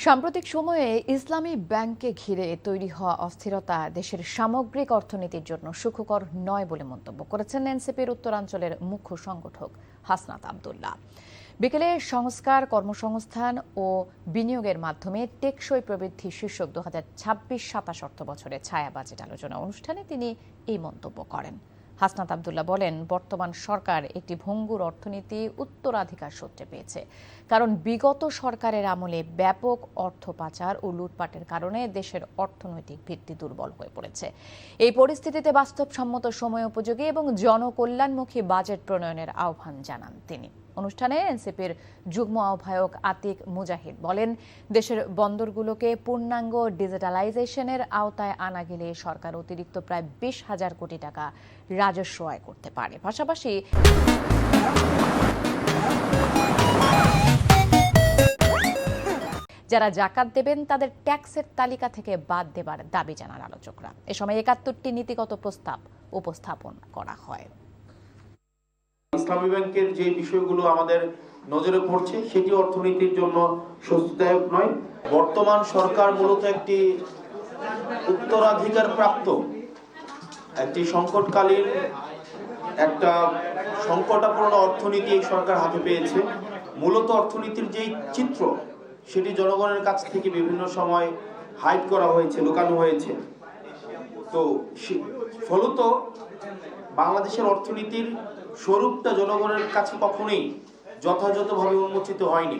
সাম্প্রতিক সময়ে ইসলামী ব্যাংককে ঘিরে তৈরি হওয়া অস্থিরতা দেশের সামগ্রিক অর্থনীতির জন্য সুখকর নয় বলে মন্তব্য করেছেন এনসিপির উত্তরাঞ্চলের মুখ্য সংগঠক হাসনাত আব্দুল্লাহ। বিকেলে সংস্কার, কর্মসংস্থান ও বিনিয়োগের মাধ্যমে টেকসই প্রবৃদ্ধি শীর্ষক 2026-27 অর্থবছরের ছায়া বাজেট আলোচনা অনুষ্ঠানে তিনি এই মন্তব্য করেন। হাসনাত আব্দুল্লাহ বলেন, বর্তমান সরকার একটি ভঙ্গুর অর্থনীতি উত্তরাধিকার সূত্রে পেয়েছে। কারণ বিগত সরকারের আমলে ব্যাপক অর্থ পাচার ও লুটপাটের কারণে দেশের অর্থনৈতিক ভিত্তি দুর্বল হয়ে পড়েছে। এই পরিস্থিতিতে বাস্তবসম্মত, সময়োপযোগী এবং জনকল্যাণমুখী বাজেট প্রণয়নের আহ্বান জানান তিনি। অনুষ্ঠানে এনসিপির যুগ্ম আহ্বায়ক আতিক মুজাহিদ বলেন, দেশের বন্দরগুলোকে পূর্ণাঙ্গ ডিজিটালাইজেশনের আওতায় আনা গেলে সরকার অতিরিক্ত প্রায় 20,000 কোটি টাকা রাজস্ব আয় করতে পারে। পাশাপাশি যারা জাকাত দেবেন তাদের ট্যাক্সের তালিকা থেকে বাদ দেবার দাবি জানান আলোচকরা। এ সময় 71টি নীতিগত প্রস্তাব উপস্থাপন করা হয়। ইসলামী ব্যাংকের যে বিষয়গুলো আমাদের নজরে পড়ছে সেটি অর্থনীতির জন্য স্বস্তিদায়ক নয়। বর্তমান সরকার মূলত একটি উত্তরাধিকার প্রাপ্ত একটি সংকটকালীন একটা সংকটাপন্ন অর্থনীতি এই সরকার হাতে পেয়েছে। মূলত অর্থনীতির যেই চিত্র সেটি জনগণের কাছ থেকে বিভিন্ন সময় হাইড করা হয়েছে, লুকানো হয়েছে। তো ফলত বাংলাদেশের অর্থনীতির স্বরূপটা জনগণের কাছে কখনোই যথাযথভাবে উন্মোচিত হয়নি।